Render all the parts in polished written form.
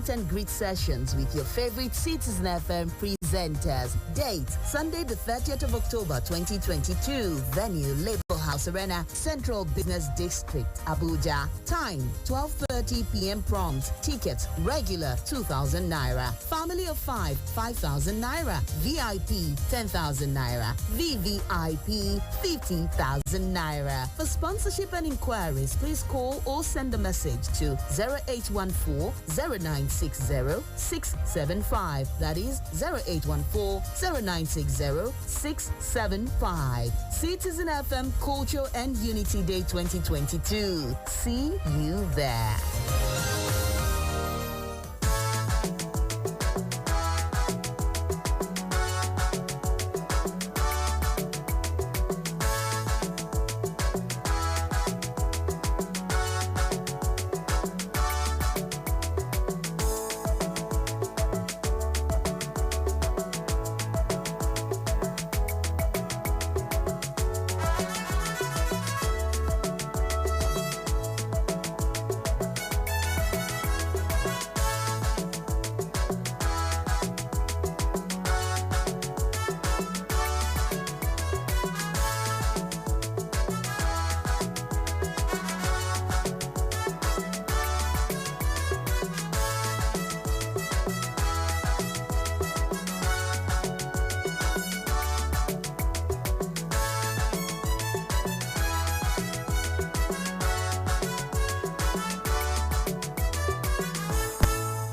meet and greet sessions with your favorite Citizen FM presenters. Date, Sunday the 30th of October 2022. Venue, Labour House Arena, Central Business District, Abuja. Time, 12:30 p.m. prompt. Tickets, regular, 2,000 naira. Family of 5, 5,000 naira. VIP, 10,000 naira. VVIP, 50,000 naira. For sponsorship and inquiries, please call or send a message to 0814-0960-675. That is 0814-0960-675. Citizen FM Culture and Unity Day 2022. See you there.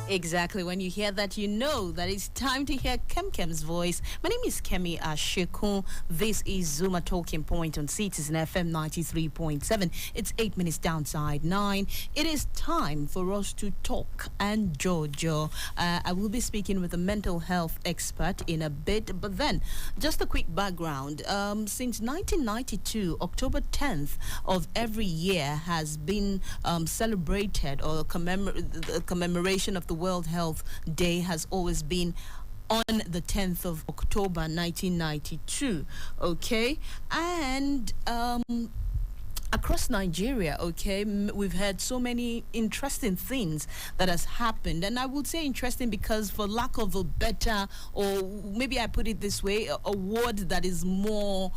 Exactly. When you hear that, you know that it's time to hear Kem's voice. My name is Kemi Ashikun. This is ZUMA Talking Point on Citizen FM 93.7. It's 8 minutes downside 9. It is time for us to talk and Jojo. I will be speaking with a mental health expert in a bit, but then just a quick background. Since 1992, October 10th of every year has been celebrated, or the commemoration of the World Health Day has always been on the 10th of October 1992. Okay, and across Nigeria, okay, we've had so many interesting things that has happened. And I would say interesting because, for lack of a better, or maybe I put it this way, a word that is more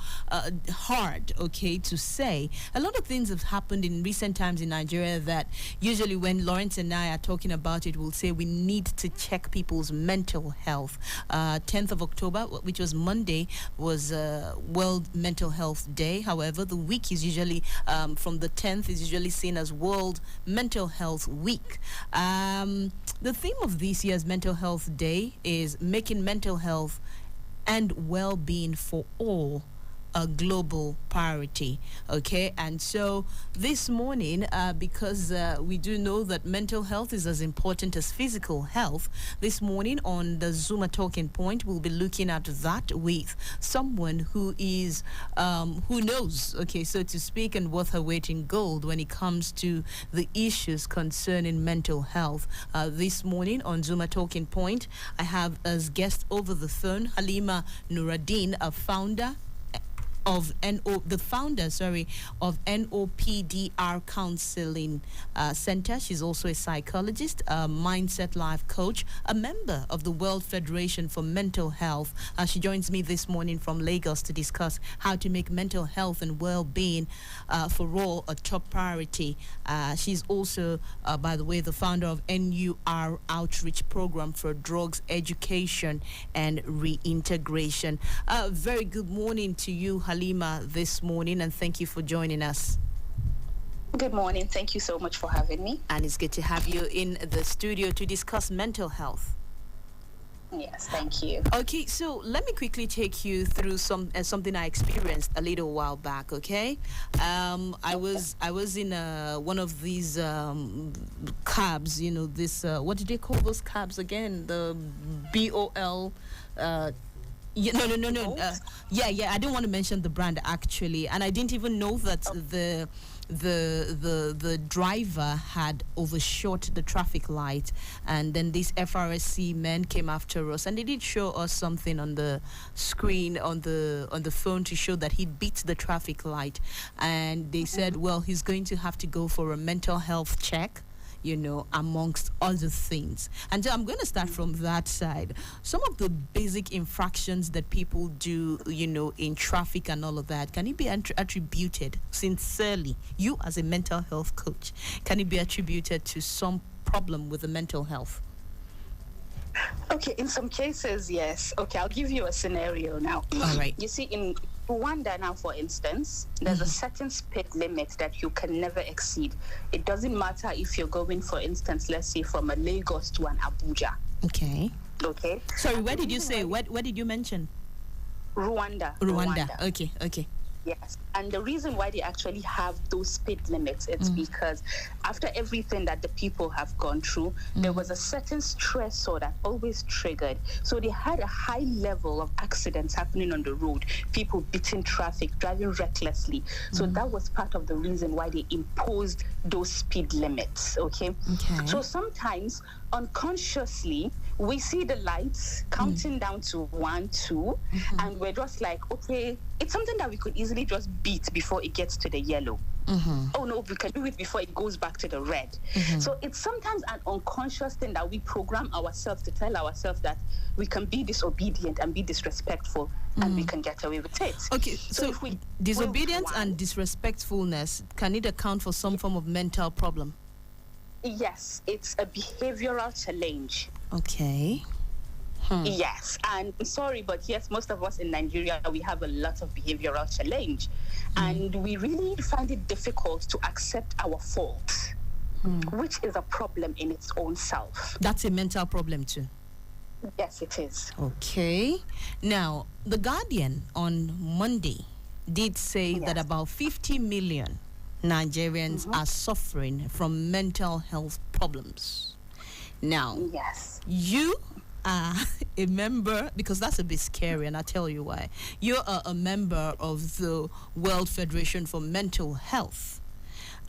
hard, okay, to say. A lot of things have happened in recent times in Nigeria that usually when Lawrence and I are talking about it, we'll say we need to check people's mental health. 10th of October, which was Monday, was World Mental Health Day. However, the week is usually from the 10th is usually seen as World Mental Health Week. The theme of this year's Mental Health Day is making mental health and well-being for all a global priority. Okay, and so this morning, because we do know that mental health is as important as physical health, this morning on the ZUMA Talking Point, we'll be looking at that with someone who is who knows, okay, so to speak, and worth her weight in gold when it comes to the issues concerning mental health. This morning on ZUMA Talking Point, I have as guest over the phone Halima Nuradeen, a founder of NOPDR Counseling Center. She's also a psychologist, a mindset life coach, a member of the World Federation for Mental Health. She joins me this morning from Lagos to discuss how to make mental health and well-being for all a top priority. She's also, by the way, the founder of NUR Outreach Program for Drugs Education and Reintegration. Very good morning to you, Halima, this morning, and thank you for joining us. Good morning. Thank you so much for having me. And it's good to have you in the studio to discuss mental health. Yes, thank you. Okay, so let me quickly take you through something I experienced a little while back. Okay, I was in one of these cabs. You know, this what did they call those cabs again? The BOL. Yeah, no. Yeah. I didn't want to mention the brand actually, and I didn't even know that the driver had overshot the traffic light, and then these FRSC men came after us, and they did show us something on the screen on the phone to show that he beat the traffic light, and they said, well, he's going to have to go for a mental health check. amongst other things. And so I'm going to start from that side. Some of the basic infractions that people do, in traffic and all of that, can it be attributed, sincerely, you as a mental health coach, can it be attributed to some problem with the mental health? Okay, in some cases, yes. Okay, I'll give you a scenario now. All right. You see, in Rwanda now, for instance, there's a certain speed limit that you can never exceed. It doesn't matter if you're going, for instance, let's say from a Lagos to an Abuja. Okay. Okay. Sorry, where did you say? What did you mention? Rwanda. Okay. Yes, and the reason why they actually have those speed limits is because after everything that the people have gone through, there was a certain stressor that always triggered. So they had a high level of accidents happening on the road, people beating traffic, driving recklessly. So that was part of the reason why they imposed those speed limits, okay? So sometimes, unconsciously, we see the lights counting down to 1, 2, and we're just like, okay, it's something that we could easily just beat before it gets to the yellow. Oh no, we can do it before it goes back to the red. So it's sometimes an unconscious thing that we program ourselves to tell ourselves that we can be disobedient and be disrespectful and we can get away with it. Okay, so if disobedience and disrespectfulness, can it account for some form of mental problem? Yes, it's a behavioral challenge. Okay. Yes, and I'm sorry, but yes, most of us in Nigeria, we have a lot of behavioral challenge, and we really find it difficult to accept our faults, which is a problem in its own self. That's a mental problem too. Yes, it is. Okay. Now, The Guardian on Monday did say that about 50 million Nigerians are suffering from mental health problems. Now, you are a member, because that's a bit scary, and I'll tell you why. You are a member of the World Federation for Mental Health.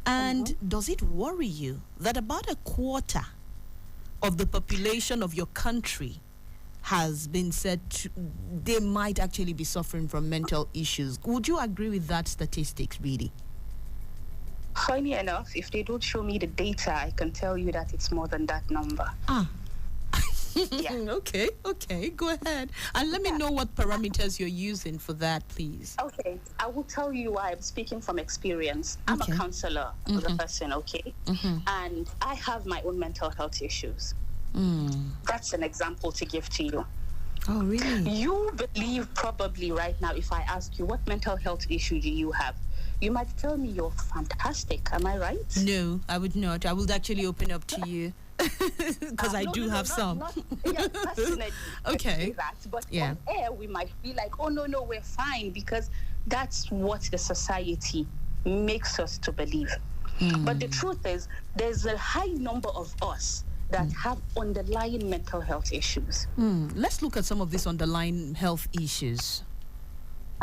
And does it worry you that about a quarter of the population of your country has been said they might actually be suffering from mental issues? Would you agree with that statistics, really? Funny enough, if they don't show me the data, I can tell you that it's more than that number. Okay, go ahead. And let me know what parameters you're using for that, please. Okay, I will tell you why I'm speaking from experience. I'm a counselor as a person, and I have my own mental health issues. That's an example to give to you. Oh, really? You believe probably right now, if I ask you, what mental health issue do you have? You might tell me you're fantastic. Am I right? No, I would not. I would actually open up to you. Because I do have some. Personally, okay. That, but on air, we might be like, oh, no, we're fine, because that's what the society makes us to believe. But the truth is, there's a high number of us that have underlying mental health issues. Let's look at some of these underlying health issues.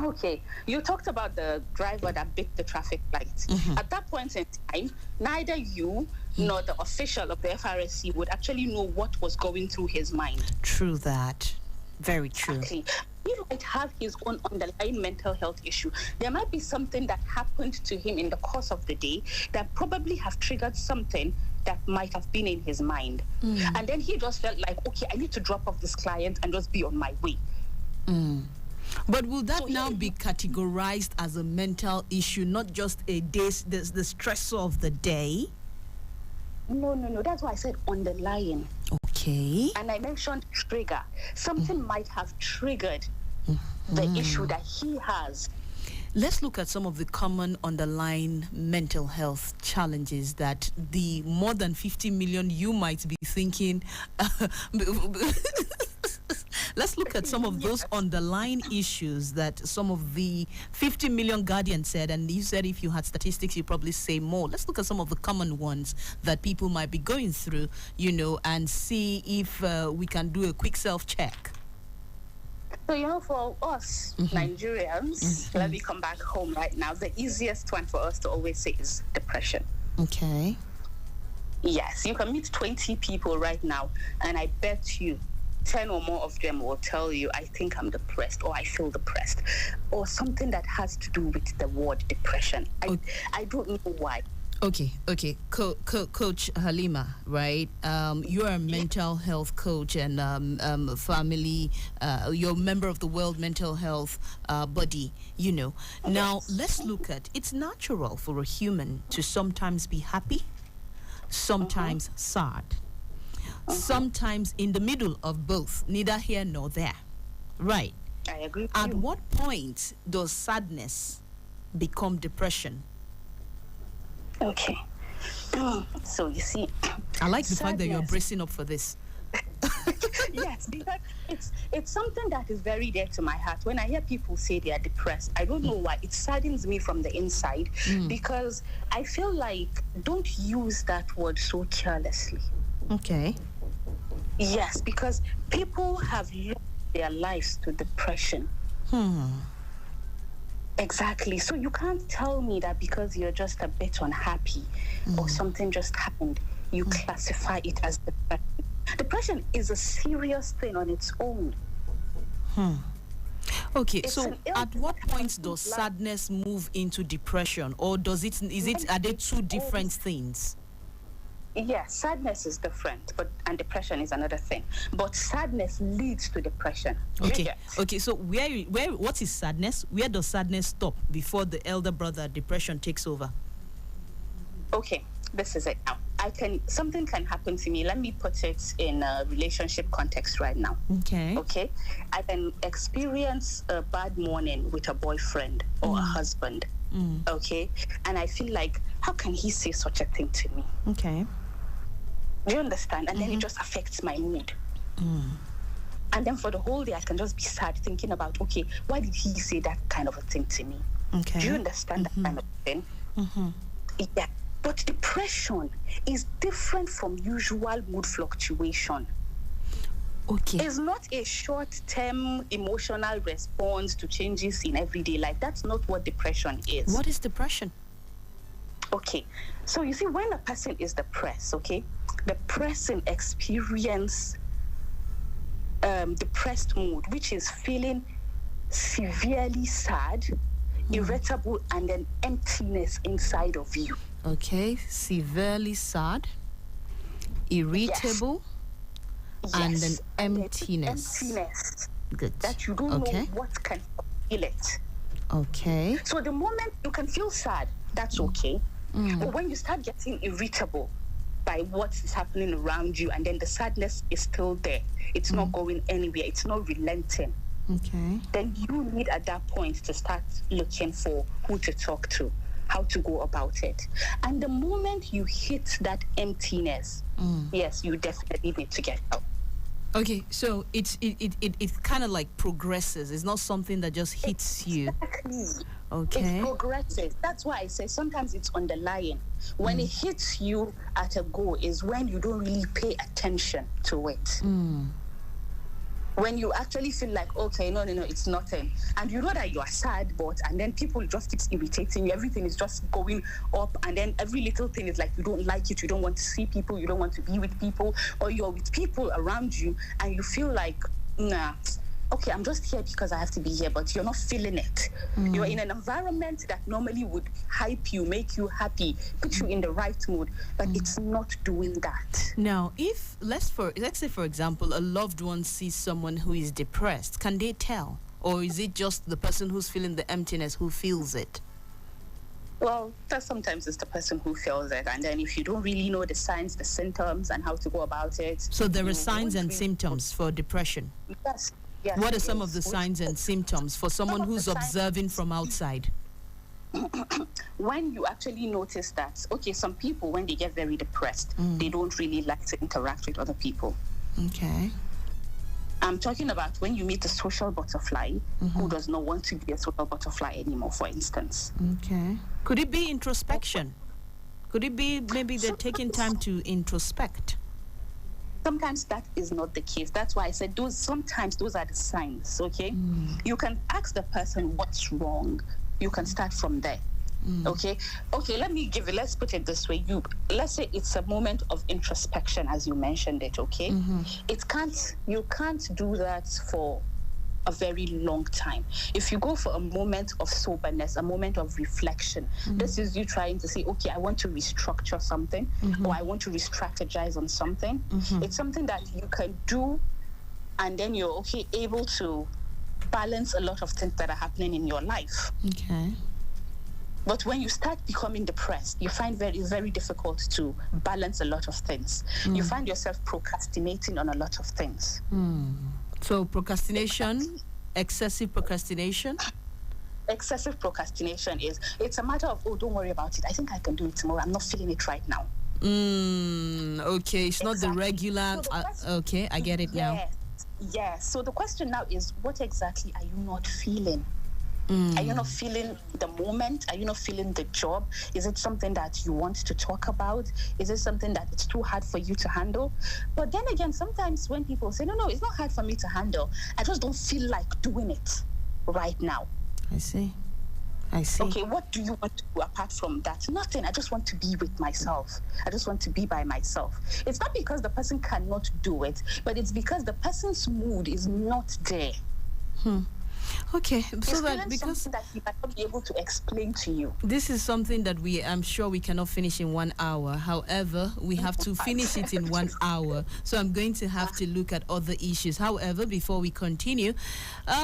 Okay, you talked about the driver that beat the traffic light. At that point in time, neither you nor the official of the FRSC would actually know what was going through his mind. True that. Very true. Exactly. He might have his own underlying mental health issue. There might be something that happened to him in the course of the day that probably have triggered something that might have been in his mind. And then he just felt like, okay, I need to drop off this client and just be on my way. But will that now be categorized as a mental issue, not just a day, the stressor of the day? No. That's why I said underlying. Okay. And I mentioned trigger. Something might have triggered the issue that he has. Let's look at some of the common underlying mental health challenges that the more than 50 million you might be thinking. Let's look at some of those underlying issues that some of the 50 million Guardians said, and you said if you had statistics, you'd probably say more. Let's look at some of the common ones that people might be going through, and see if we can do a quick self-check. So, for us Nigerians, let me come back home right now. The easiest one for us to always say is depression. Okay. Yes, you can meet 20 people right now, and I bet you 10 or more of them will tell you, I think I'm depressed, or I feel depressed, or something that has to do with the word depression. I don't know why. Okay. Coach Halima, right? You're a mental health coach and family. You're a member of the World Mental Health body. Now let's look at. It's natural for a human to sometimes be happy, sometimes sad, sometimes in the middle of both, neither here nor there. Right. I agree with At you. what point does sadness become depression? Okay. So you see, I like the fact that you're sadness. bracing up for this. Yes, because it's something that is very dear to my heart. When I hear people say they are depressed, I don't know why. It saddens me from the inside because I feel like don't use that word so carelessly. Okay. Yes, because people have lost their lives to depression. Exactly. So you can't tell me that because you're just a bit unhappy or something just happened, you classify it as depression. Depression is a serious thing on its own. Okay, It's so an at what illness point that does lasts- sadness move into depression, or are they two different things? Yes, sadness is different, and depression is another thing. But sadness leads to depression. You Okay. get? Okay, so what is sadness? Where does sadness stop before the elder brother depression takes over? Okay, this is it now. Something can happen to me. Let me put it in a relationship context right now. Okay. Okay, I can experience a bad morning with a boyfriend or a husband. Okay, and I feel like, how can he say such a thing to me? Okay. Do you understand? And then it just affects my mood. And then for the whole day, I can just be sad thinking about, okay, why did he say that kind of a thing to me? Okay. Do you understand that kind of thing? Yeah. But depression is different from usual mood fluctuation. Okay. It's not a short-term emotional response to changes in everyday life. That's not what depression is. What is depression? Okay. So you see, when a person is depressed, okay, the person experience depressed mood, which is feeling severely sad, irritable, and an emptiness inside of you. Okay, severely sad, irritable, and Yes. an emptiness. Emptiness Good. that you don't know what can feel it. Okay. So the moment you can feel sad, that's okay. But when you start getting irritable by what is happening around you, and then the sadness is still there, it's not going anywhere, it's not relenting, Okay. then you need at that point to start looking for who to talk to, how to go about it. And the moment you hit that emptiness, yes, you definitely need to get help. Okay, so it kind of like progresses. It's not something that just hits you. Exactly. Okay. It progresses. That's why I say sometimes it's underlying. When it hits you at a go is when you don't really pay attention to it. When you actually feel like, okay, no, it's nothing. And you know that you are sad, and then people just keep irritating you. Everything is just going up. And then every little thing is like, you don't like it. You don't want to see people. You don't want to be with people. Or you're with people around you and you feel like, nah, okay, I'm just here because I have to be here, but you're not feeling it. You're in an environment that normally would hype you, make you happy, put you in the right mood, but it's not doing that. Now, if let's say for example, a loved one sees someone who is depressed, can they tell, or is it just the person who's feeling the emptiness who feels it? Well, that sometimes it's the person who feels it, and then if you don't really know the signs, the symptoms, and how to go about it. So there are you signs won't and really- symptoms for depression. Yes, What are it some is. of the signs and symptoms for someone of the who's signs- observing from outside? When you actually notice that, okay, some people, when they get very depressed, they don't really like to interact with other people. Okay. I'm talking about when you meet a social butterfly who does not want to be a social butterfly anymore, for instance. Okay. Could it be introspection? Could it be maybe they're taking time to introspect? Sometimes that is not the case. That's why I said sometimes those are the signs, okay? You can ask the person what's wrong. You can start from there. Okay, let's put it this way. Let's say it's a moment of introspection, as you mentioned it, okay? You can't do that for a very long time. If you go for a moment of soberness, a moment of reflection, this is you trying to say, okay, I want to restructure something, or I want to re-strategize on something. It's something that you can do, and then you're able to balance a lot of things that are happening in your life. Okay. But when you start becoming depressed, you find very difficult to balance a lot of things. You find yourself procrastinating on a lot of things. So procrastination, excessive procrastination? Excessive procrastination it's a matter of, oh, don't worry about it. I think I can do it tomorrow. I'm not feeling it right now. Okay, it's not the regular. So okay, I get it now. Yes. So the question now is, what exactly are you not feeling? Are you not feeling the moment? Are you not feeling the job? Is it something that you want to talk about? Is it something that it's too hard for you to handle? But then again, sometimes when people say, no, it's not hard for me to handle, I just don't feel like doing it right now. I see. Okay, what do you want to do apart from that? Nothing. I just want to be with myself. I just want to be by myself. It's not because the person cannot do it, but it's because the person's mood is not there. Okay, so that because something that he might not be able to explain to you. This is something that I'm sure we cannot finish in 1 hour. However, we have to finish it in 1 hour. So I'm going to have to look at other issues. However, before we continue,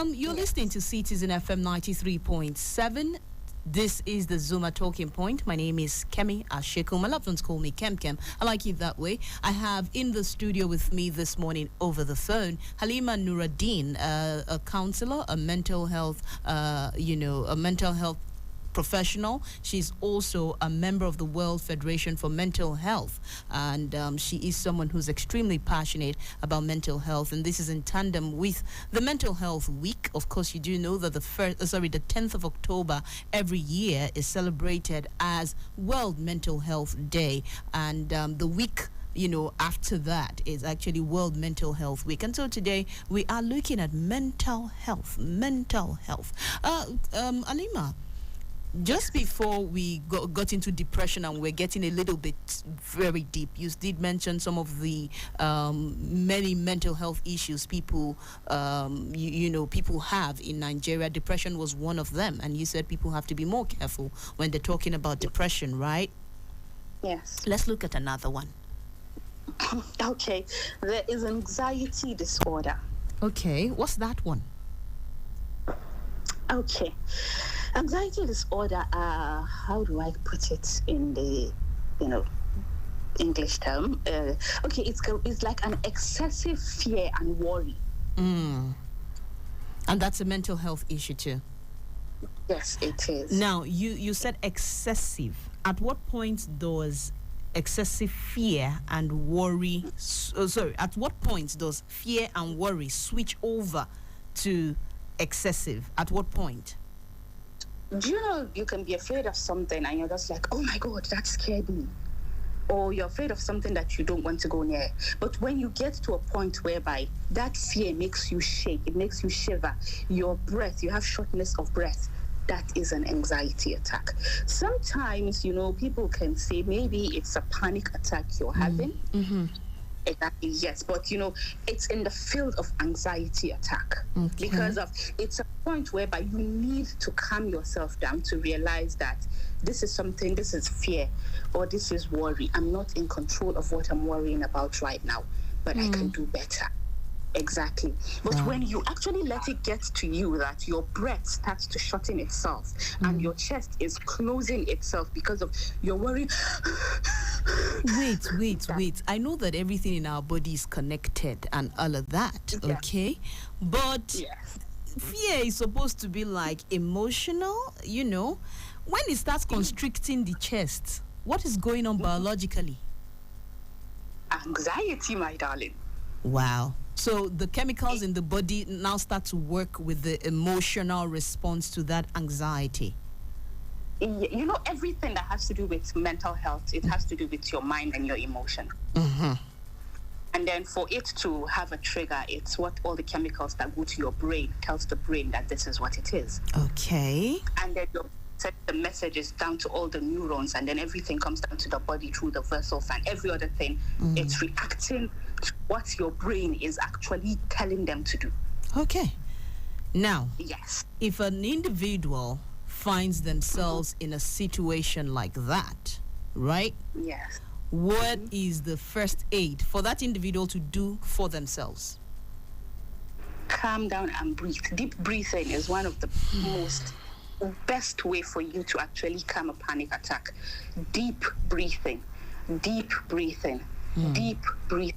you're listening to Citizen FM 93.7. This is the ZUMA Talking Point. My name is Kemi Asheku. My loved ones call me Kem. I like it that way. I have in the studio with me this morning over the phone Halima Nuradeen, a counselor, a mental health, a mental health professional. She's also a member of the World Federation for Mental Health, and she is someone who's extremely passionate about mental health, and this is in tandem with the Mental Health Week. Of course, you do know that the 10th of October every year is celebrated as World Mental Health Day, and the week after that is actually World Mental Health Week. And so today we are looking at mental health. Alima, just before we got into depression and we're getting a little bit very deep, you did mention some of the many mental health issues people people have in Nigeria. Depression was one of them, and you said people have to be more careful when they're talking about depression, right? Yes. Let's look at another one. Okay, there is anxiety disorder. Okay, what's that one? Okay, anxiety disorder, how do I put it in the, English term? Okay, it's like an excessive fear and worry. And that's a mental health issue too? Yes, it is. Now, you said excessive. At what point does excessive fear and worry, at what point does fear and worry switch over to excessive? At what point? Do you know you can be afraid of something and you're just like, oh my God, that scared me? Or you're afraid of something that you don't want to go near. But when you get to a point whereby that fear makes you shake, it makes you shiver, your breath, you have shortness of breath, that is an anxiety attack. Sometimes, people can say maybe it's a panic attack you're having. Exactly, yes, but it's in the field of anxiety attack, because it's a point whereby you need to calm yourself down to realize that this is fear, or this is worry. I'm not in control of what I'm worrying about right now, but I can do better. Exactly. But when you actually let it get to you that your breath starts to shorten itself and your chest is closing itself because of your worry. Wait. I know that everything in our body is connected and all of that, okay? But fear is supposed to be like emotional, When it starts constricting the chest, what is going on biologically? Anxiety, my darling. Wow. So the chemicals in the body now start to work with the emotional response to that anxiety. Everything that has to do with mental health, it has to do with your mind and your emotion. And then for it to have a trigger, it's what all the chemicals that go to your brain tells the brain that this is what it is. Okay. And then the messages down to all the neurons, and then everything comes down to the body through the vessels and every other thing. It's reacting to what your brain is actually telling them to do. Okay. Now, Yes. if an individual finds themselves in a situation like that, right? Yes. What is the first aid for that individual to do for themselves? Calm down and breathe. Deep breathing is one of the most best way for you to actually calm a panic attack. Deep breathing. Deep breathing. Deep breathing.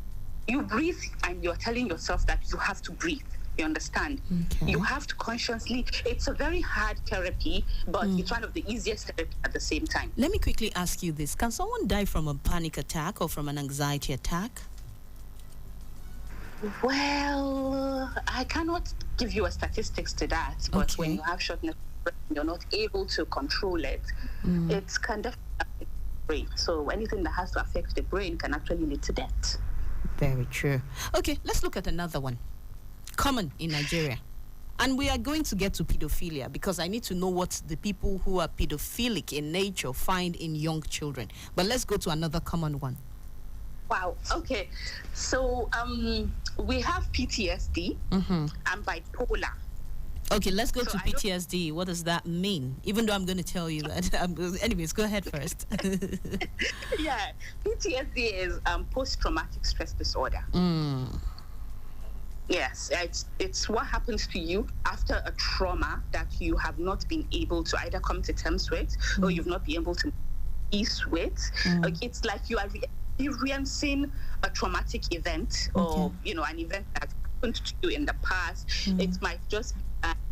You breathe and you're telling yourself that you have to breathe. You understand? Okay. You have to consciously, it's a very hard therapy, but it's one of the easiest therapy at the same time. Let me quickly ask you this. Can someone die from a panic attack or from an anxiety attack? Well, I cannot give you a statistics to that, but when you have shortness of breath, you're not able to control it. It can definitely affect the brain. So anything that has to affect the brain can actually lead to death. Very true. Okay, let's look at another one. Common in Nigeria. And we are going to get to pedophilia because I need to know what the people who are pedophilic in nature find in young children. But let's go to another common one. Wow. Okay. So we have PTSD and bipolar. Okay, let's go to PTSD. What does that mean? Even though I'm going to tell you that. Anyways, go ahead first. Yeah. PTSD is post-traumatic stress disorder. Yes, it's what happens to you after a trauma that you have not been able to either come to terms with or you've not been able to ease with. It's like you are experiencing a traumatic event or, an event that happened to you in the past. It might just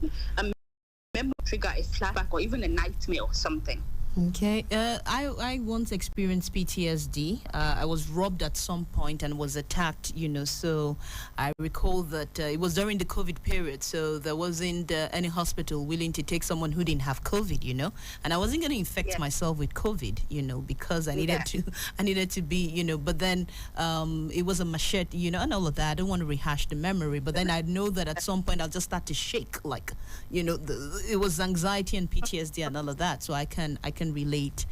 be a memory trigger, a flashback, or even a nightmare or something. Okay. I once experienced PTSD. I was robbed at some point and was attacked, so I recall that it was during the COVID period, so there wasn't any hospital willing to take someone who didn't have COVID, and I wasn't going to infect myself with COVID, because I needed to be, but then it was a machete, and all of that. I don't want to rehash the memory, but then I know that at some point I'll just start to shake, like, it was anxiety and PTSD and all of that, so I can relate,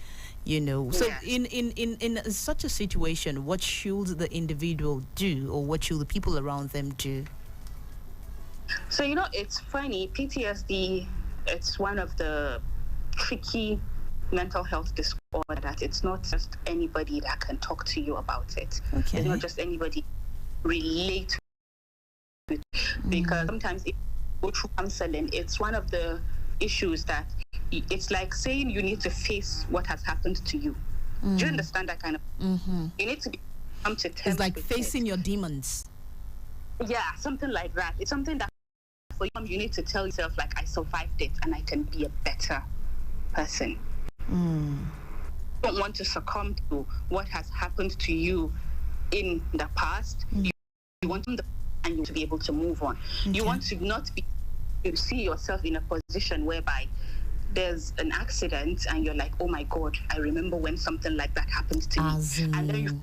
So in such a situation, what should the individual do, or what should the people around them do? So, it's funny, PTSD, it's one of the tricky mental health disorder that it's not just anybody that can talk to you about it. Okay. It's not just anybody relate with it. Because sometimes if you go through counseling, it's one of the issues that it's like saying you need to face what has happened to you. Do you understand that kind of? You need to come to terms. It's like facing your demons. Yeah, something like that. It's something that for you need to tell yourself, like, I survived it and I can be a better person. You don't want to succumb to what has happened to you in the past. You want them and you to be able to move on. You want to not be to see yourself in a position whereby there's an accident and you're like, oh my God, I remember when something like that happened to me. And then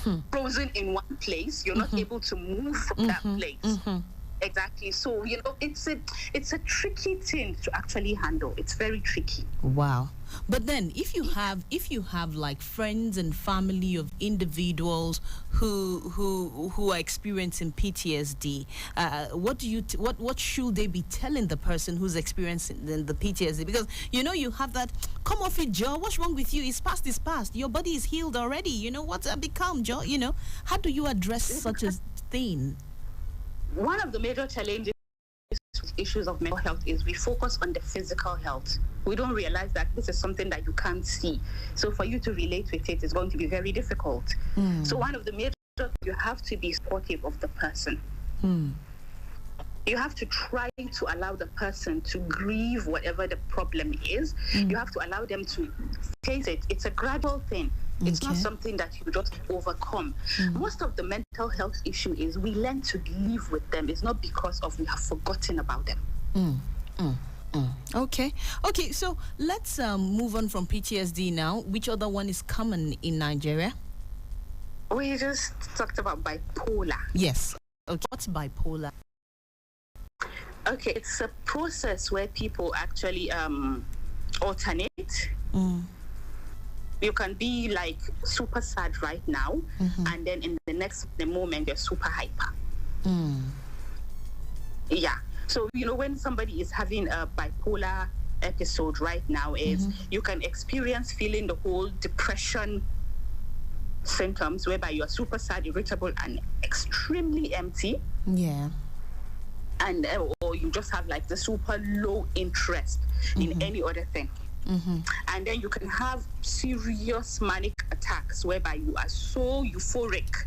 you're frozen in one place. You're not able to move from that place. Exactly. So, it's a tricky thing to actually handle. It's very tricky. Wow. But then if you have like friends and family of individuals who are experiencing PTSD, what should they be telling the person who's experiencing the PTSD? Because you have that, come off it, Joe, what's wrong with you? It's past. Your body is healed already. What's become, Joe? How do you address such a thing? One of the major challenges with issues of mental health is we focus on the physical health. We don't realize that this is something that you can't see. So for you to relate with it is going to be very difficult. So one of the major, you have to be supportive of the person. You have to try to allow the person to grieve whatever the problem is. You have to allow them to face it. It's a gradual thing. It's not something that you just overcome. Most of the mental health issue is we learn to live with them. It's not because of we have forgotten about them. Okay, so let's move on from PTSD now. Which other one is common in Nigeria? We just talked about bipolar. Yes. Okay. What's bipolar? Okay, it's a process where people actually alternate. You can be like super sad right now, and then in the next moment you're super hyper. Yeah. So, when somebody is having a bipolar episode right now, is you can experience feeling the whole depression symptoms whereby you are super sad, irritable, and extremely empty. Yeah. And or you just have like the super low interest in any other thing. And then you can have serious manic attacks whereby you are so euphoric.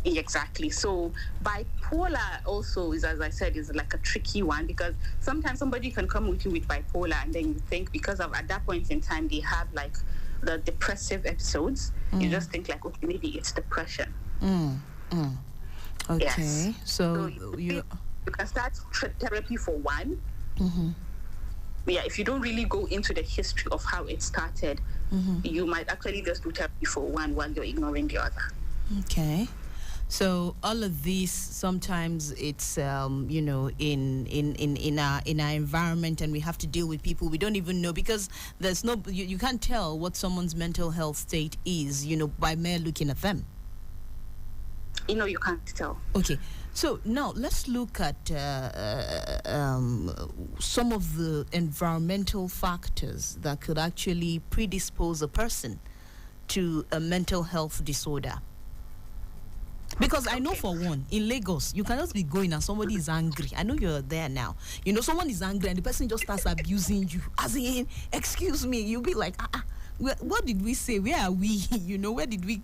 Exactly. So bipolar also is, as I said, is like a tricky one, because sometimes somebody can come with you with bipolar and then you think because of at that point in time they have like the depressive episodes, you just think like, okay, maybe it's depression. Okay. Yes. So you can start therapy for one. Yeah, if you don't really go into the history of how it started, you might actually just do therapy for one while you're ignoring the other. Okay. So all of these, sometimes it's in our environment, and we have to deal with people we don't even know, because there's no you can't tell what someone's mental health state is, by mere looking at them. You can't tell. Okay. So now let's look at some of the environmental factors that could actually predispose a person to a mental health disorder. Because I know, for one, in Lagos, you cannot be going and somebody is angry. I know you're there now. Someone is angry and the person just starts abusing you. As in, excuse me, you'll be like, what did we say? Where are we? Where did we,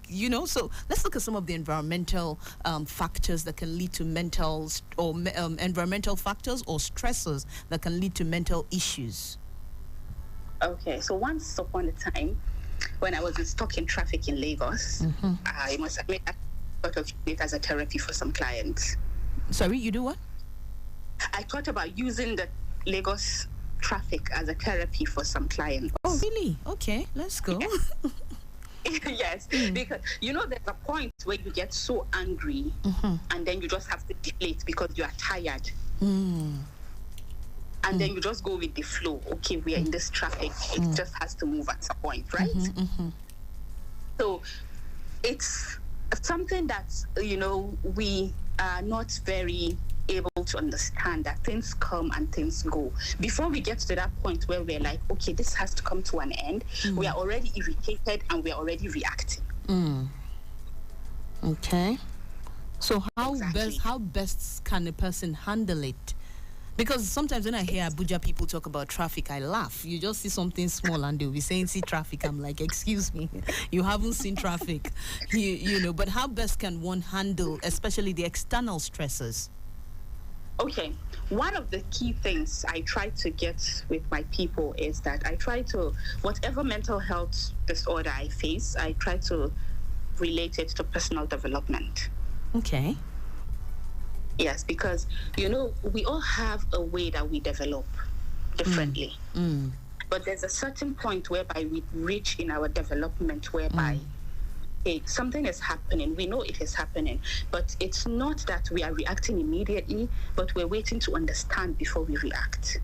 So let's look at some of the environmental factors that can lead to mental or environmental factors or stressors that can lead to mental issues. Okay, so once upon a time, when I was stuck in traffic in Lagos, I must admit I thought of it as a therapy for some clients. Sorry, you do what? I thought about using the Lagos traffic as a therapy for some clients. Oh, really? Okay, let's go. Yes, because there's a point where you get so angry and then you just have to deflate because you are tired. And then you just go with the flow. Okay, we are in this traffic. It just has to move at some point, right? So it's something that, we are not very able to understand, that things come and things go. Before we get to that point where we're like, okay, this has to come to an end, we are already irritated and we are already reacting. Okay. So how Exactly. best can a person handle it? Because sometimes when I hear Abuja people talk about traffic, I laugh. You just see something small and they'll be saying, see traffic. I'm like, excuse me, you haven't seen traffic. But how best can one handle, especially the external stressors? Okay, one of the key things I try to get with my people is that I try to, whatever mental health disorder I face, I try to relate it to personal development. Okay. Yes, because, we all have a way that we develop differently. But there's a certain point whereby we reach in our development whereby something is happening. We know it is happening, but it's not that we are reacting immediately, but we're waiting to understand before we react.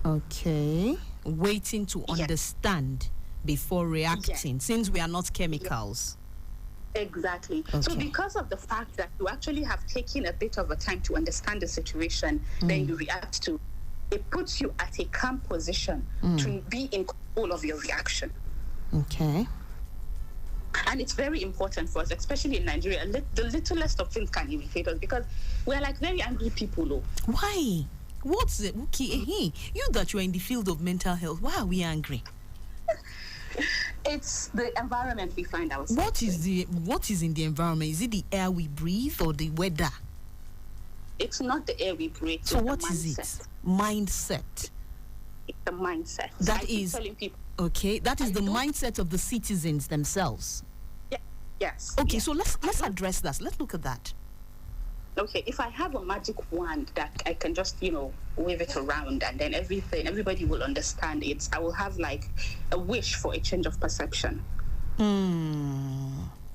Okay. Waiting to understand before reacting, since we are not chemicals. Exactly. Okay. So because of the fact that you actually have taken a bit of a time to understand the situation, then you react to it, puts you at a calm position to be in control of your reaction. Okay. And it's very important for us, especially in Nigeria. The littlest of things can irritate us because we're like very angry people. Why? What's it? Okay, hey, you that you're in the field of mental health, why are we angry? It's the environment we find ourselves. What is in the environment? Is it the air we breathe or the weather? It's not the air we breathe. So what is it? Mindset. It's the mindset. That is telling people. Okay. That is the mindset of the citizens themselves. Yeah. Yes. Okay. Yes. So let's address that. Let's look at that. Okay, if I have a magic wand that I can just, wave it around and then everybody will understand it, I will have like a wish for a change of perception.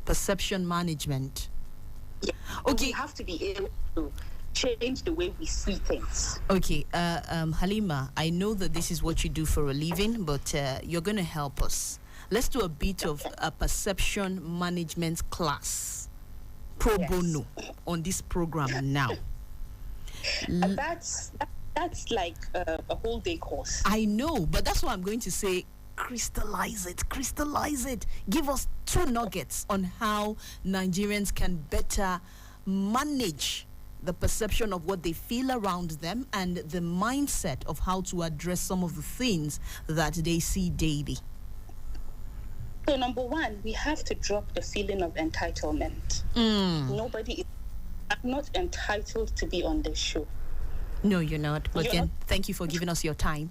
Perception management. Yeah. Okay. We have to be able to change the way we see things. Okay, Halima, I know that this is what you do for a living, but you're going to help us. Let's do a bit of a perception management class. Pro bono on this program now. And that's like a whole day course. I know, but that's what I'm going to say. Crystallize it. Give us 2 nuggets on how Nigerians can better manage the perception of what they feel around them and the mindset of how to address some of the things that they see daily. So number 1, we have to drop the feeling of entitlement. I'm not entitled to be on this show. No, you're not. But again, thank you for giving us your time.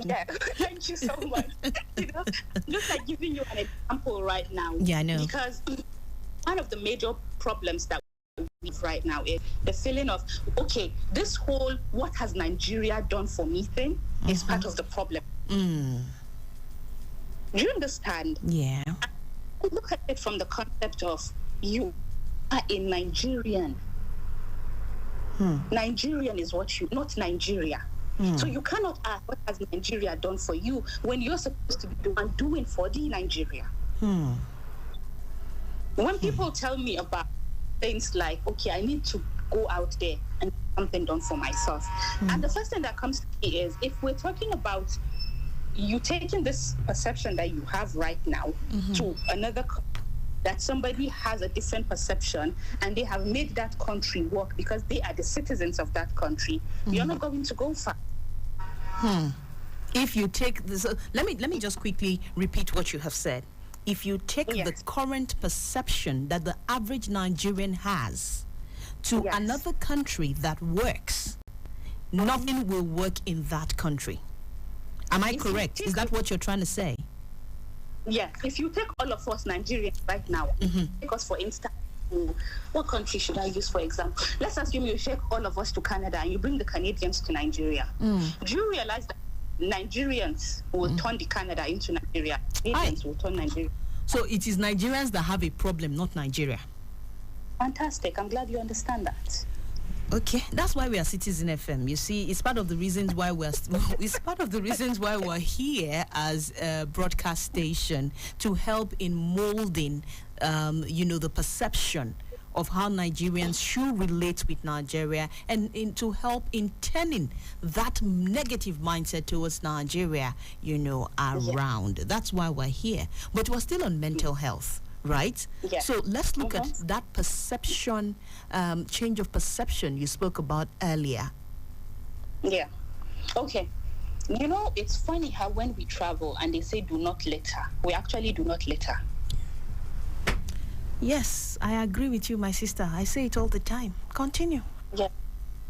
Yeah, thank you so much. Just like giving you an example right now. Yeah, I know. Because one of the major problems that we have right now is the feeling of, okay, this whole "what has Nigeria done for me" thing is part of the problem. Do you understand? Yeah. I look at it from the concept of you are a Nigerian. Nigerian is what you, not Nigeria. So you cannot ask what has Nigeria done for you when you're supposed to be the one doing for the Nigeria. When people tell me about things like, okay, I need to go out there and get something done for myself, and the first thing that comes to me is, if we're talking about you taking this perception that you have right now to another country, that somebody has a different perception and they have made that country work because they are the citizens of that country, you're not going to go far. If you take this, let me just quickly repeat what you have said. If you take the current perception that the average Nigerian has to another country that works, nothing will work in that country. Am I correct? Is that what you're trying to say? Yeah, if you take all of us Nigerians right now, because for instance, what country should I use for example? Let's assume you take all of us to Canada and you bring the Canadians to Nigeria. Do you realize that Nigerians will turn the Canada into Nigeria? Canadians will turn Nigeria. So it is Nigerians that have a problem, not Nigeria. Fantastic. I'm glad you understand that. Okay, that's why we are Citizen FM. You see, it's part of the reasons why we're here as a broadcast station, to help in molding, the perception of how Nigerians should relate with Nigeria, and to help in turning that negative mindset towards Nigeria, around. That's why we're here. But we're still on mental health. Right? Yeah. So let's look at that perception, change of perception you spoke about earlier. Yeah. Okay. It's funny how when we travel and they say do not litter, we actually do not litter. Yes, I agree with you, my sister. I say it all the time. Continue. Yeah.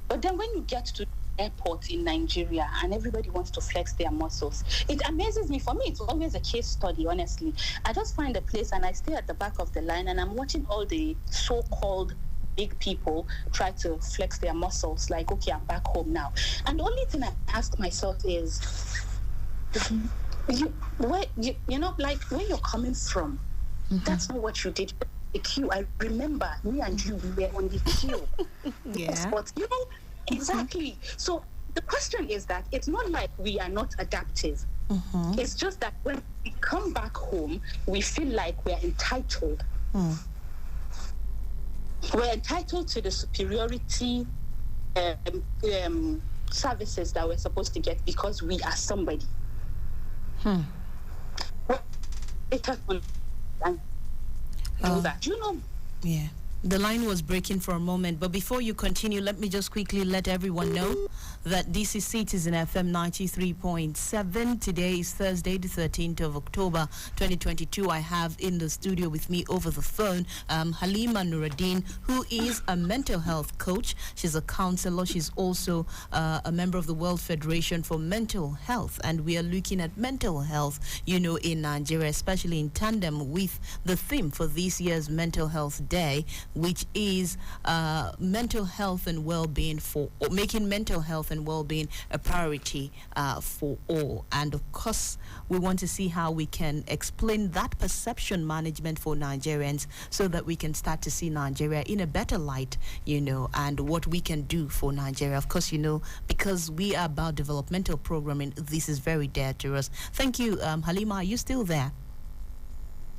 But then when you get to airports in Nigeria and everybody wants to flex their muscles, it amazes me. For me, it's always a case study, honestly. I just find a place and I stay at the back of the line and I'm watching all the so-called big people try to flex their muscles, like, okay, I'm back home now. And the only thing I ask myself is, where you're coming from, that's not what you did. The queue, I remember me and you were on the queue. Yeah. But exactly. So the question is that it's not like we are not adaptive. It's just that when we come back home, we feel like we're entitled. We're entitled to the superiority services that we're supposed to get because we are somebody. Yeah. The line was breaking for a moment, but before you continue, let me just quickly let everyone know that this is Citizen FM 93.7. Today is Thursday, the 13th of October, 2022. I have in the studio with me over the phone Halima Nuradeen, who is a mental health coach. She's a counselor. She's also a member of the World Federation for Mental Health, and we are looking at mental health, in Nigeria, especially in tandem with the theme for this year's Mental Health Day, which is mental health and well-being making mental health and well-being a priority for all. And of course, we want to see how we can explain that perception management for Nigerians so that we can start to see Nigeria in a better light, and what we can do for Nigeria. Of course, because we are about developmental programming, this is very dear to us. Thank you, Halima. Are you still there?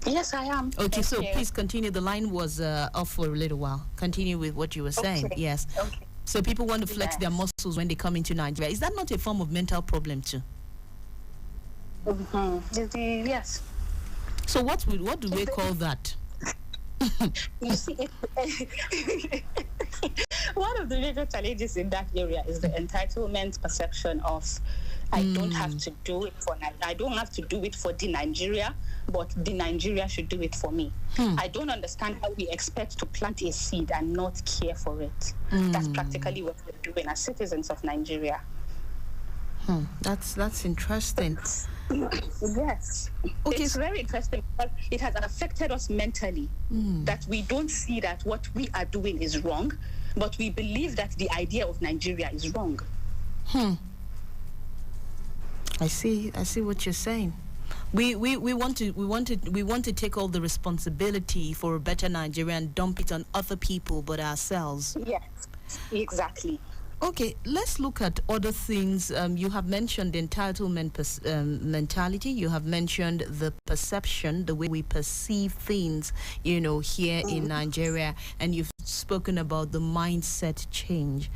Yes, I am. Okay, Thank you. Please continue. The line was off for a little while. Continue with what you were saying. Okay. Yes. Okay. So people want to flex their Yes. muscles when they come into Nigeria. Is that not a form of mental problem too? Yes. So what do we call that? You see, one of the major challenges in that area is the entitlement perception of I don't have to do it for I don't have to do it for the Nigeria, but the Nigeria should do it for me. I don't understand how we expect to plant a seed and not care for it. That's practically what we're doing as citizens of Nigeria. That's interesting. Yes. Okay. It's very interesting because it has affected us mentally that we don't see that what we are doing is wrong, but we believe that the idea of Nigeria is wrong. I see what you're saying. We want to take all the responsibility for a better Nigeria and dump it on other people but ourselves. Yes, exactly. Okay, let's look at other things. You have mentioned entitlement mentality. You have mentioned the perception, the way we perceive things, here in Nigeria. And you've spoken about the mindset change.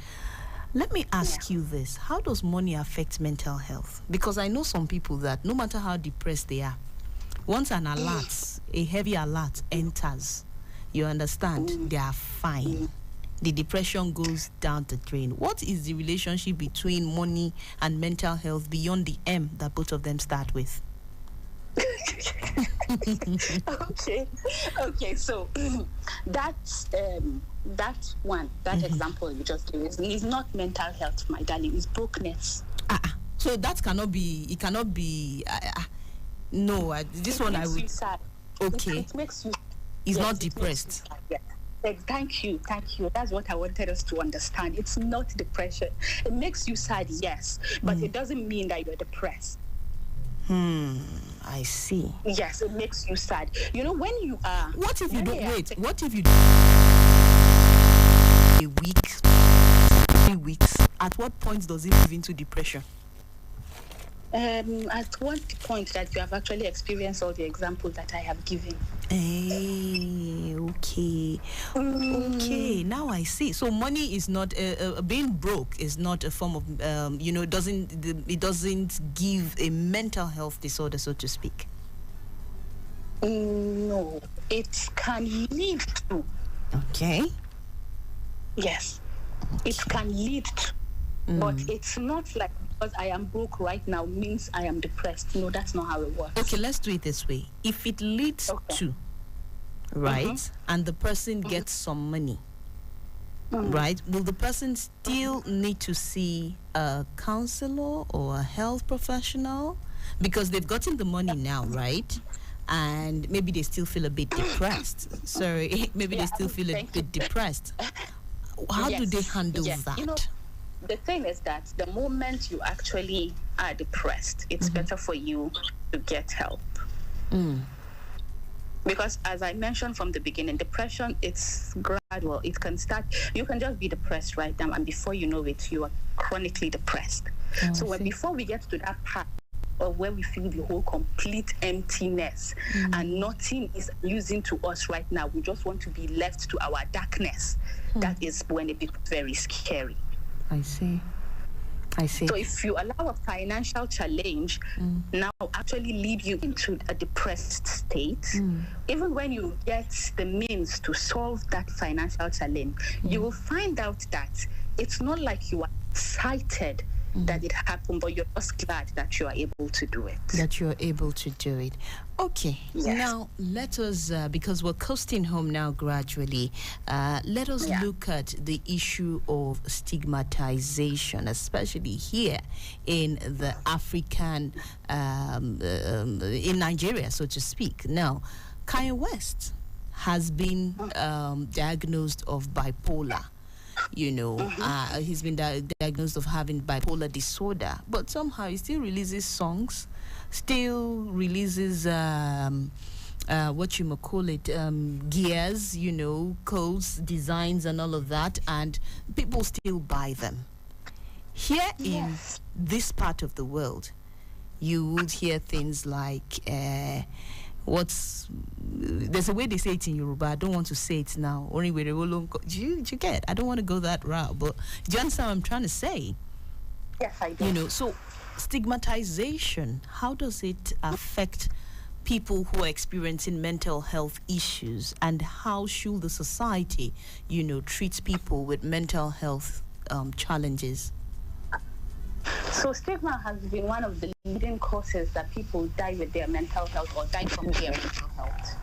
Let me ask you this. How does money affect mental health? Because I know some people that no matter how depressed they are, once an alert, a heavy alert enters, you understand, they are fine. The depression goes down the drain. What is the relationship between money and mental health beyond the M that both of them start with? Okay. So that example you just gave is not mental health, my darling. It's brokenness. So that cannot be. It cannot be. No, this one I would. You sad. Okay. It makes you. It's not depressed. Thank you. That's what I wanted us to understand. It's not depression. It makes you sad, yes, but it doesn't mean that you're depressed. I see. Yes, it makes you sad. When you are. What if you don't wait? What if you a week, 3 weeks? At what point does it move into depression? At what point that you have actually experienced all the examples that I have given. Okay. Okay, now I see. So money is not being broke is not a form of it doesn't give a mental health disorder, so to speak. No, it can lead to. Okay. Yes, it can lead to, but it's not like because I am broke right now means I am depressed. No, that's not how it works. Okay, let's do it this way. If it leads to, right, and the person gets some money, right, will the person still need to see a counselor or a health professional? Because they've gotten the money now, right? And maybe they still feel a bit depressed. Sorry, maybe they still feel a bit depressed. How do they handle that? The thing is that the moment you actually are depressed, it's better for you to get help. Because as I mentioned from the beginning, depression, it's gradual. It can start, you can just be depressed right now, and before you know it, you are chronically depressed. Before we get to that part of where we feel the whole complete emptiness and nothing is using to us right now, we just want to be left to our darkness. That is when it becomes very scary. I see. So if you allow a financial challenge now actually lead you into a depressed state, even when you get the means to solve that financial challenge, you will find out that it's not like you are excited that it happened, but you're just glad that you are able to do it. Okay. Yes. Now, let us, because we're coasting home now gradually, let us look at the issue of stigmatization, especially here in the African, in Nigeria, so to speak. Now, Kanye West has been diagnosed of bipolar. He's been diagnosed of having bipolar disorder, but somehow he still releases songs, still releases gears, codes, designs, and all of that, and people still buy them. Here in this part of the world, you would hear things like there's a way they say it in Yoruba. I don't want to say it now. Only way they will go. Do you get? I don't want to go that route, but do you understand what I'm trying to say? Yes, I do. So stigmatization, how does it affect people who are experiencing mental health issues, and how should the society, treat people with mental health challenges? So stigma has been one of the leading causes that people die with their mental health or die from their mental health.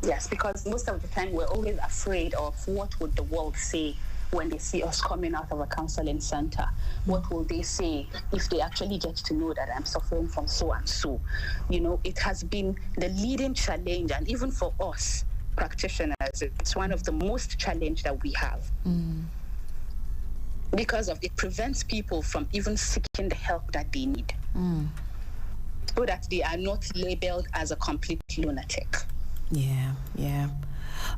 Yes, because most of the time we're always afraid of what would the world say when they see us coming out of a counseling center. What will they say if they actually get to know that I'm suffering from so and so? It has been the leading challenge, and even for us practitioners, it's one of the most challenge that we have. Because it prevents people from even seeking the help that they need, so that they are not labeled as a complete lunatic. Yeah.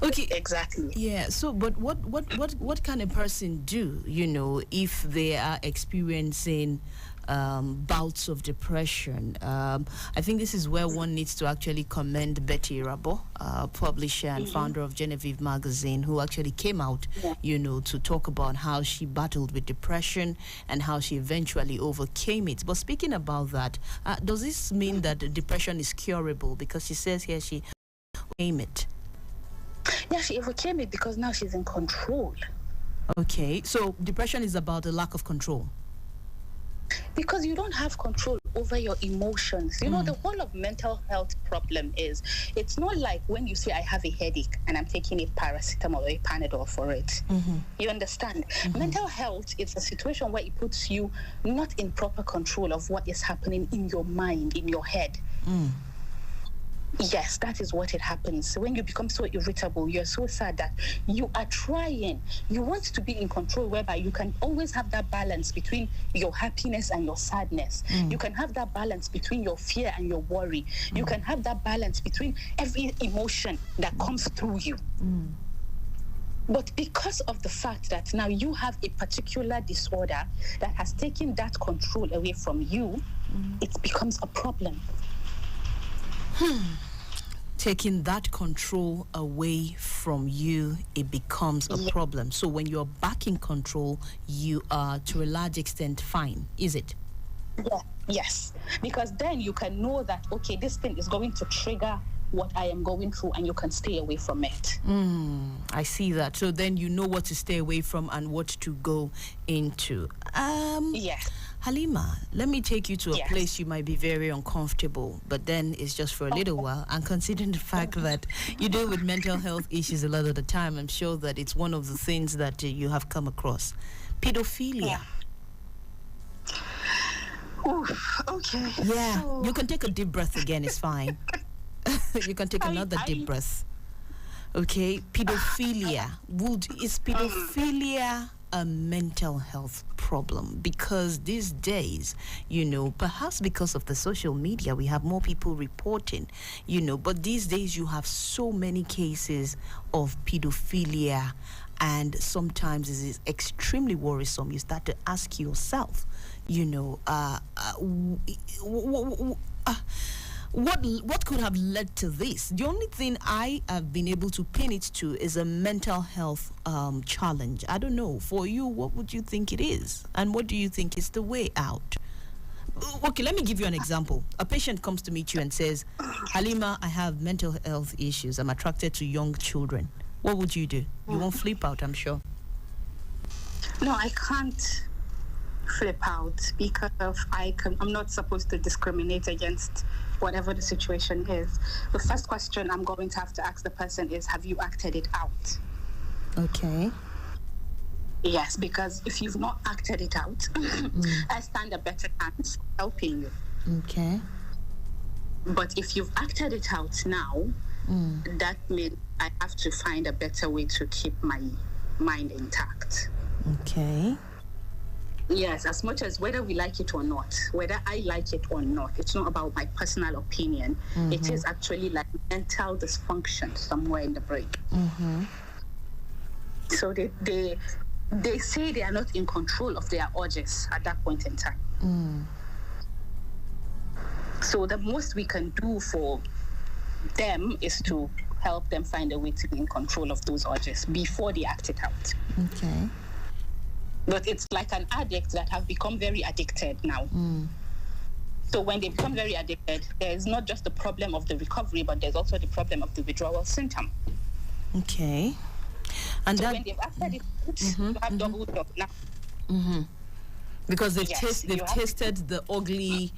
Okay. Exactly. Yeah. So, but what can a person do, if they are experiencing bouts of depression? I think this is where one needs to actually commend Betty Rabo, publisher and founder of Genevieve magazine, who actually came out, to talk about how she battled with depression and how she eventually overcame it. But speaking about that, does this mean that depression is curable? Because she says here she overcame it. Yeah, she overcame it because now she's in control. Okay, so depression is about a lack of control. Because you don't have control over your emotions. The whole of mental health problem is, it's not like when you say I have a headache and I'm taking a paracetamol or a Panadol for it. You understand? Mental health is a situation where it puts you not in proper control of what is happening in your mind, in your head. Yes, that is what it happens. When you become so irritable, you're so sad that you are trying. You want to be in control, whereby you can always have that balance between your happiness and your sadness. You can have that balance between your fear and your worry. You can have that balance between every emotion that comes through you. But because of the fact that now you have a particular disorder that has taken that control away from you, it becomes a problem. Taking that control away from you, it becomes a problem. So when you're back in control, you are to a large extent fine, is it? Yeah. Yes, because then you can know that, okay, this thing is going to trigger what I am going through, and you can stay away from it. I see that. So then you know what to stay away from and what to go into. Yes. Halima, let me take you to a place you might be very uncomfortable, but then it's just for a little while. And considering the fact that you deal with mental health issues a lot of the time, I'm sure that it's one of the things that you have come across. Pedophilia. Oof, okay. Yeah, you can take a deep breath again, it's fine. You can take another deep breath. Okay, pedophilia. Is pedophilia a mental health problem? Because these days, perhaps because of the social media, we have more people reporting, but these days you have so many cases of pedophilia, and sometimes it is extremely worrisome. You start to ask yourself, what could have led to this? The only thing I have been able to pin it to is a mental health challenge. I don't know. For you, what would you think it is? And what do you think is the way out? Okay, let me give you an example. A patient comes to meet you and says, Halima, I have mental health issues. I'm attracted to young children. What would you do? You won't flip out, I'm sure. No, I can't flip out because I'm not supposed to discriminate against whatever the situation is. The first question I'm going to have to ask the person is, have you acted it out? Okay. Yes, because if you've not acted it out, I stand a better chance helping you. Okay. But if you've acted it out now, that means I have to find a better way to keep my mind intact. Okay. Yes, as much as whether we like it or not, whether I like it or not, it's not about my personal opinion. It is actually like mental dysfunction somewhere in the brain. So they say they are not in control of their urges at that point in time. So the most we can do for them is to help them find a way to be in control of those urges before they act it out. Okay. But it's like an addict that have become very addicted now. So when they become very addicted, there's not just the problem of the recovery, but there's also the problem of the withdrawal symptom. Okay. And so that, when they've acted it out, you have double job now. Because they've tasted the ugly.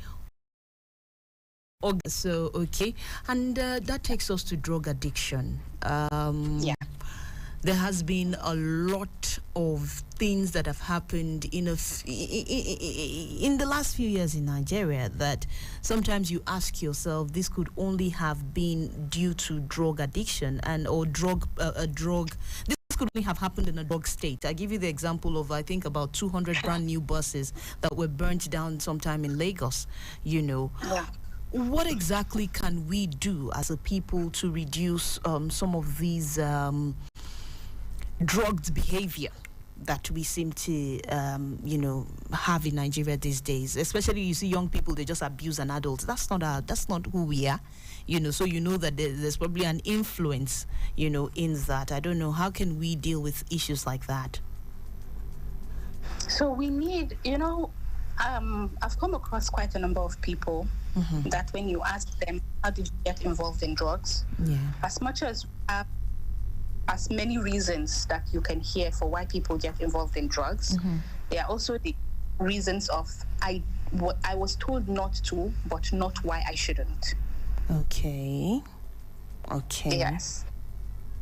So okay, and that takes us to drug addiction. There has been a lot of things that have happened in the last few years in Nigeria that sometimes you ask yourself, this could only have been due to drug addiction or drug. This could only have happened in a drug state. I give you the example of, I think, about 200 brand new buses that were burnt down sometime in Lagos. What exactly can we do as a people to reduce some of these drugged behavior that we seem to, have in Nigeria these days? Especially, you see young people, they just abuse an adult. That's not who we are, So that there's probably an influence, in that. I don't know. How can we deal with issues like that? So we need, I've come across quite a number of people that when you ask them, how did you get involved in drugs? As much as as many reasons that you can hear for why people get involved in drugs, there are also the reasons of I was told not to, but not why I shouldn't. Okay. Yes.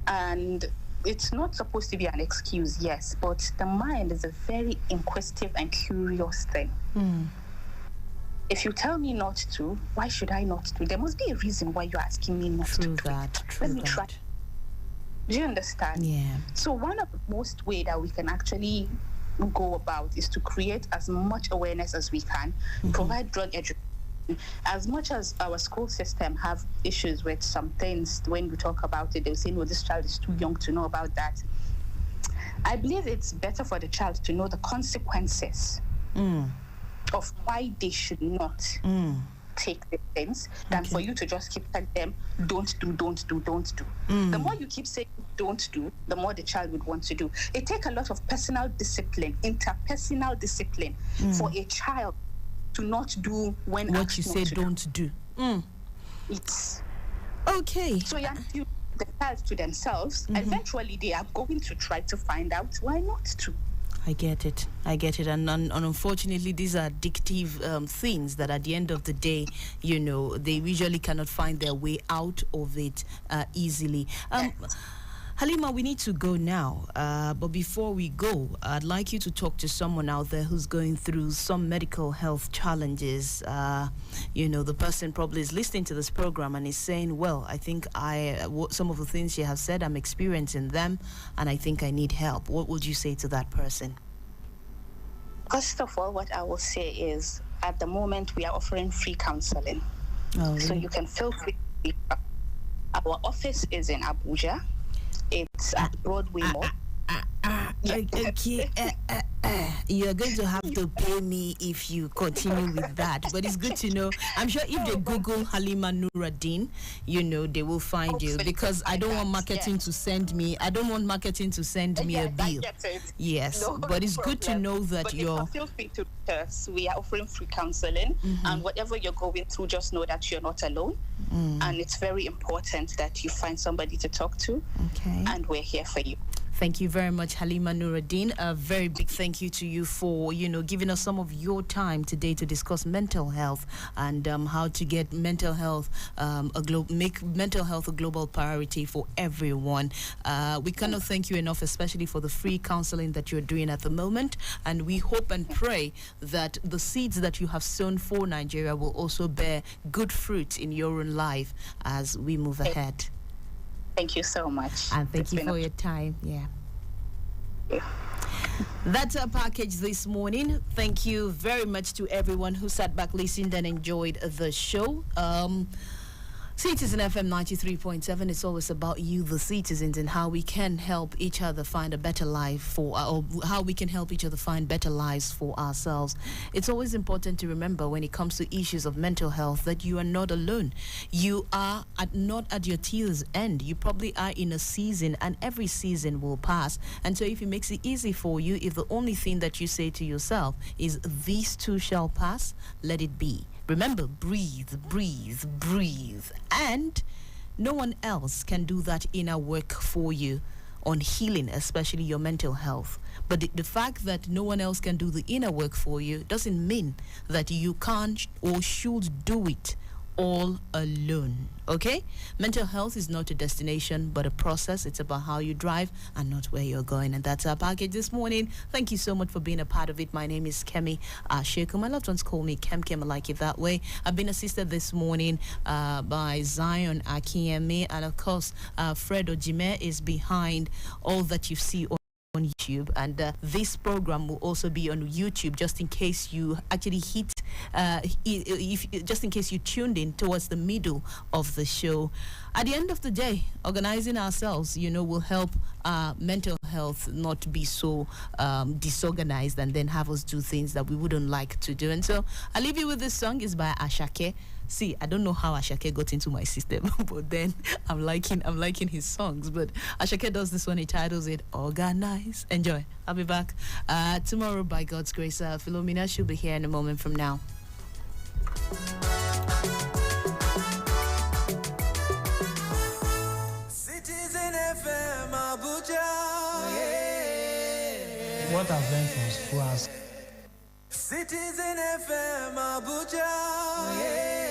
And it's not supposed to be an excuse, yes, but the mind is a very inquisitive and curious thing. If you tell me not to, why should I not do? There must be a reason why you're asking me not to do it. Let me try. Do you understand? Yeah. So one of the most way that we can actually go about is to create as much awareness as we can, provide drug education. As much as our school system have issues with some things, when we talk about it, they'll say, no, this child is too young to know about that. I believe it's better for the child to know the consequences of why they should not take the things than for you to just keep telling them, don't do. The more you keep saying don't do, the more the child would want to do. It takes a lot of personal discipline, interpersonal discipline for a child to not do when what you say don't do. It's okay. So you have to the child to themselves. Eventually, they are going to try to find out why not to. I get it. And unfortunately, these are addictive things that at the end of the day, they usually cannot find their way out of it easily. Halima, we need to go now. But before we go, I'd like you to talk to someone out there who's going through some medical health challenges. The person probably is listening to this program and is saying, well, I think some of the things you have said, I'm experiencing them, and I think I need help. What would you say to that person? First of all, what I will say is, at the moment, we are offering free counseling. Oh, so really? you can feel free. Our office is in Abuja. It's at Broadway Mall. Okay. You're going to have to pay me if you continue with that. But it's good to know. I'm sure if they Google Halima Nuradeen, they will find you, because I don't want marketing to send me. I don't want marketing to send me a bill. Yes, no but it's problem. Good to know that you're. Feel free to us. We are offering free counseling, and whatever you're going through, just know that you're not alone. And it's very important that you find somebody to talk to. Okay. And we're here for you. Thank you very much, Halima Nuradeen. A very big thank you to you for, giving us some of your time today to discuss mental health and how to get mental health make mental health a global priority for everyone. We cannot thank you enough, especially for the free counseling that you're doing at the moment. And we hope and pray that the seeds that you have sown for Nigeria will also bear good fruit in your own life as we move ahead. Thank you so much. And thank you for your time. Yeah. That's our package this morning. Thank you very much to everyone who sat back, listened, and enjoyed the show. Citizen FM 93.7, it's always about you, the citizens, and how we can help each other find a better life or how we can help each other find better lives for ourselves. It's always important to remember when it comes to issues of mental health that you are not alone. You are not at your tear's end. You probably are in a season, and every season will pass. And so if it makes it easy for you, if the only thing that you say to yourself is, "These too shall pass," let it be. Remember, breathe, breathe, breathe. And no one else can do that inner work for you on healing, especially your mental health. But the fact that no one else can do the inner work for you doesn't mean that you can't or should do it all alone. Okay? Mental health is not a destination but a process. It's about how you drive and not where you're going. And that's our package this morning. Thank you so much for being a part of it. My name is Kemi Sheku. My loved ones call me Kem. I like it that way. I've been assisted this morning by Zion Akiemi, and of course Fred Ojime is behind all that you see on YouTube, and this program will also be on YouTube, just in case you actually just in case you tuned in towards the middle of the show. At the end of the day, organizing ourselves, will help mental health not be so disorganized and then have us do things that we wouldn't like to do. And so I'll leave you with this song. It's by Ashake. See, I don't know how Ashake got into my system, but then I'm liking his songs. But Ashake does this one. He titles it "Organize." Enjoy. I'll be back tomorrow by God's grace. Philomena should be here in a moment from now. Citizen FM Abuja. Yeah. What I've learned from school has Citizen FM Abuja. Yeah.